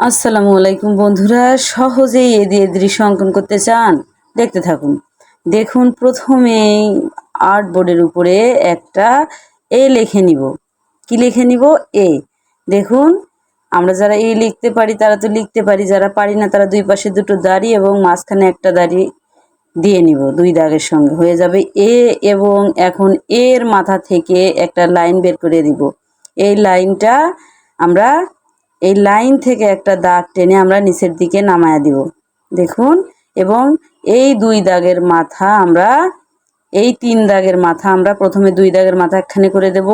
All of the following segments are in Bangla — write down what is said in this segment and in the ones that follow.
আসসালামু আলাইকুম বন্ধুরা, সহজেই এ দিয়ে দৃশ্য অঙ্কন করতে চান? দেখতে থাকুন। দেখুন, প্রথমেই আর্টবোর্ডের উপরে একটা এ লিখে নিব। কি লিখে নিব? এ। দেখুন, আমরা যারা এ লিখতে পারি তারা তো লিখতে পারি, যারা পারি না তারা দুই পাশে দুটো দাড়ি এবং মাঝখানে একটা দাড়ি দিয়ে নিব। দুই দাগের সঙ্গে হয়ে যাবে এ। এবং এখন এর মাথা থেকে একটা লাইন বের করে দিব। এই লাইনটা আমরা এই লাইন থেকে একটা দাগ টেনে আমরা নিচের দিকে নামায়া দিব। দেখুন, এবং এই দুই দাগের মাথা আমরা এই তিন দাগের মাথা আমরা প্রথমে দুই দাগের মাথা একখানে করে দেব।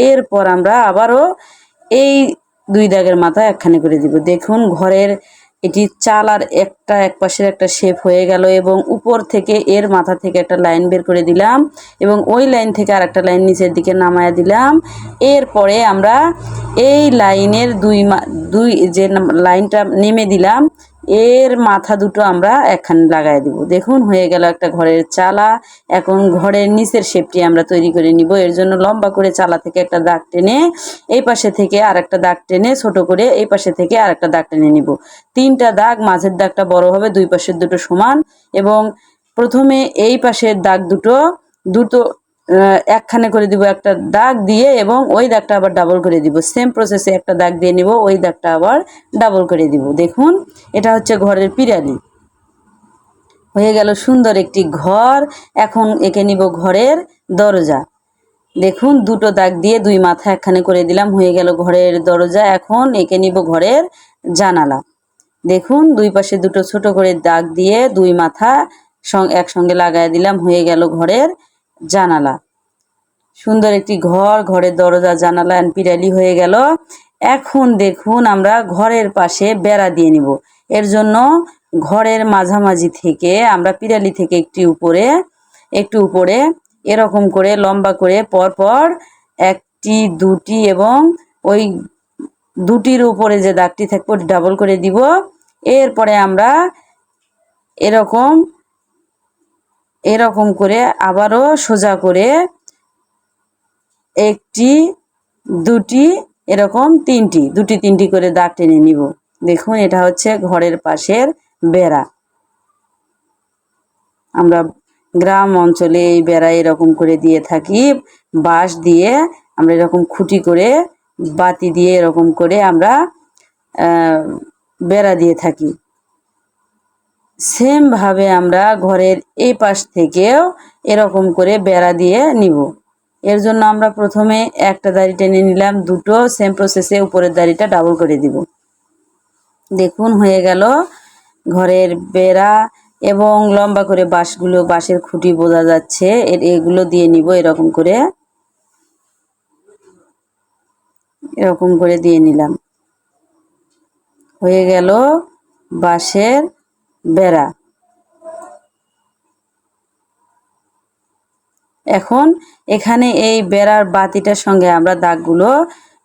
এরপর আমরা আবারও এই দুই দাগের মাথা একখানে করে দিব। দেখুন, ঘরের এটি চাল আর একটা এক পাশের একটা শেপ হয়ে গেল এবং উপর থেকে এর মাথা থেকে একটা লাইন বের করে দিলাম এবং ওই লাইন থেকে আর একটা লাইন নিচের দিকে নামায়া দিলাম। এরপরে আমরা এই লাইনের দুই যে লাইনটা নেমে দিলাম এর মাথা দুটো আমরা একখানে লাগাই দিব। দেখুন, হয়ে গেল একটা ঘরের চালা। এখন ঘরের নিচের শেপটি আমরা তৈরি করে নিব। এর জন্য লম্বা করে চালা থেকে একটা দাগ টেনে এই পাশে থেকে আর একটা দাগ টেনে ছোট করে এই পাশে থেকে আর একটা দাগ টেনে নিব। তিনটা দাগ, মাঝের দাগটা বড় হবে, দুই পাশের দুটো সমান। এবং প্রথমে এই পাশের দাগ দুটো দুটো একখানে করে দিব একটা দাগ দিয়ে এবং ওই দাগটা আবার ডাবল করে দিব। সেম প্রসেসে একটা দাগ দিয়ে নিব, ওই দাগটা আবার ডাবল করে দিব। দেখুন, এটা হচ্ছে ঘরের পিরালি। হয়ে গেল সুন্দর একটি ঘর। এখন এঁকে নিব ঘরের দরজা। দেখুন, দুটো দাগ দিয়ে দুই মাথা একখানে করে দিলাম, হয়ে গেল ঘরের দরজা। এখন এঁকে নিব ঘরের জানালা। দেখুন, দুই পাশে দুটো ছোট করে দাগ দিয়ে দুই মাথা একসঙ্গে লাগাই দিলাম, হয়ে গেল ঘরের জানালা। সুন্দর একটি ঘর, ঘরের দরজা, জানালা এন্ড পিরালি হয়ে গেল। এখন দেখুন, আমরা ঘরের পাশে বেড়া দিয়ে নিব। এর জন্য ঘরের মাঝামাঝি থেকে আমরা পিরালি থেকে একটু উপরে এরকম করে লম্বা করে পরপর একটি দুটি এবং ওই দুটির উপরে যে দাগটি থাকবে ওটি ডাবল করে দিব। এরপরে আমরা এরকম এরকম করে আবারও সোজা করে একটি দুটি এরকম দুটি তিনটি করে দাগ টেনে নিব। দেখুন, এটা হচ্ছে ঘরের পাশের বেড়া। আমরা গ্রাম অঞ্চলে এই বেড়া এরকম করে দিয়ে থাকি। বাঁশ দিয়ে আমরা এরকম খুঁটি করে বাতি দিয়ে এরকম করে আমরা বেড়া দিয়ে থাকি। সেম ভাবে আমরা ঘরের এই পাশ থেকেও এরকম করে বেড়া দিয়ে নিব। এর জন্য আমরা প্রথমে একটা দাড়ি টেনে নিলাম, দুটো সেম প্রসেসে উপরের দাড়িটা ডাবল করে দিব। দেখুন, হয়ে গেল ঘরের বেড়া। এবং লম্বা করে বাঁশের খুঁটি বোঝা যাচ্ছে, এগুলো দিয়ে নিব। এরকম করে দিয়ে নিলাম, হয়ে গেল বাঁশের বেড়া। এখন এখানে এই বেড়ার বাতিটার সঙ্গে আমরা দাগগুলো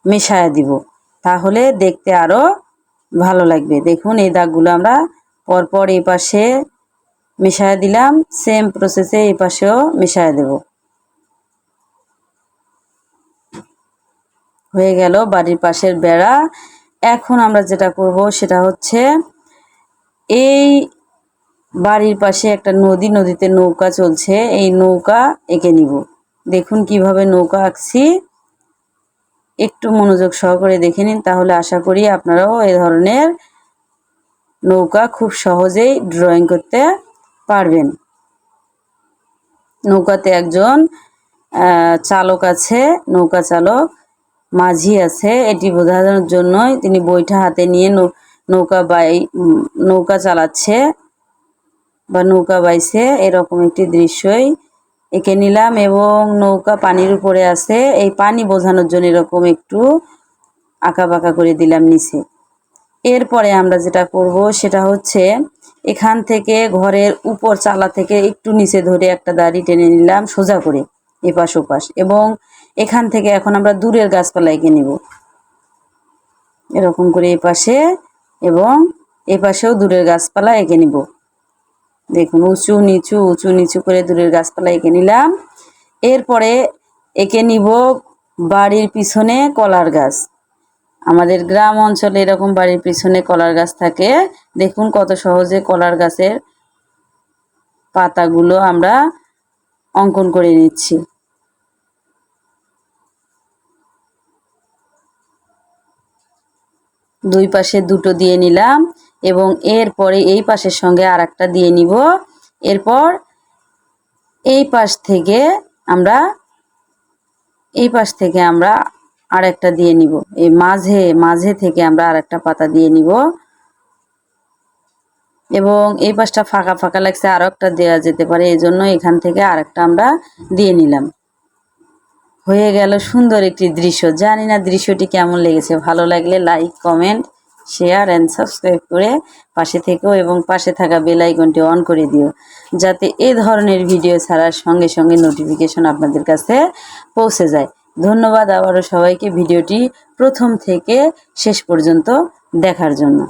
মেশায়া দিব, তাহলে দেখতে আরো ভালো লাগবে। দেখুন, এই দাগগুলো আমরা পরপর এই পাশে মেশায়া দিলাম, সেম প্রসেসে এই পাশেও মেশায়া দেব। হয়ে গেল বাড়ির পাশের বেড়া। এখন আমরা যেটা করব সেটা হচ্ছে এই বাড়ির পাশে একটা নদীতে নৌকা চলছে, এই নৌকা এঁকে নিব। দেখুন কিভাবে নৌকা আঁকছি, একটু মনোযোগ সহকারে দেখে নিন, তাহলে আশা করি আপনারাও এই ধরনের নৌকা খুব সহজেই ড্রয়িং করতে পারবেন। নৌকাতে একজন চালক আছে, নৌকা চালক, মাঝি আছে। এটি বোঝানোর জন্যই তিনি বৈঠা হাতে নিয়ে নৌকা চালাচ্ছে বা নৌকা বাইছে, এরকম একটি দৃশ্যই এঁকে নিলাম। এবং নৌকা পানির উপরে আছে, এই পানি বোঝানোর জন্য এরকম একটু আঁকা বাঁকা করে দিলাম নিচে। এরপরে আমরা যেটা করব সেটা হচ্ছে এখান থেকে ঘরের উপর চালা থেকে একটু নিচে ধরে একটা দাড়ি টেনে নিলাম সোজা করে এপাশ ওপাশ। এবং এখান থেকে এখন আমরা দূরের গাছপালা এঁকে নিব, এরকম করে এই পাশে এবং এই পাশেও দূরের গাছপালা এঁকে নিব। দেখুন, উঁচু নিচু করে দূরের গাছপালা এঁকে নিলাম। এরপরে এঁকে নিব বাড়ির পিছনে কলার গাছ। আমাদের গ্রাম অঞ্চলে এরকম বাড়ির পিছনে কলার গাছ থাকে। দেখুন কত সহজে কলার গাছের পাতাগুলো আমরা অঙ্কন করে নিচ্ছি। দুই পাশে দুটো দিয়ে নিলাম এবং এরপরে এই পাশের সঙ্গে আরেকটা দিয়ে নিব। এরপর এই পাশ থেকে আমরা আরেকটা দিয়ে নিব। এই মাঝে থেকে আমরা আরেকটা পাতা দিয়ে নিব এবং এই পাশটা ফাঁকা ফাঁকা লাগছে, আরো একটা দেওয়া যেতে পারে, এই জন্য এখান থেকে আরেকটা আমরা দিয়ে নিলাম। হয়ে গেল সুন্দর একটি দৃশ্য। জানি না দৃশ্যটি কেমন লেগেছে। ভালো লাগলে like, comment, share and subscribe করে পাশে থেকেও এবং পাশে থাকা বেল আইকনটি অন করে দিও, যাতে এ ধরনের ভিডিও ছাড়ার সঙ্গে সঙ্গে নোটিফিকেশন আপনাদের কাছে পৌঁছে যায়। ধন্যবাদ আবারও সবাইকে ভিডিওটি প্রথম থেকে শেষ পর্যন্ত দেখার জন্য।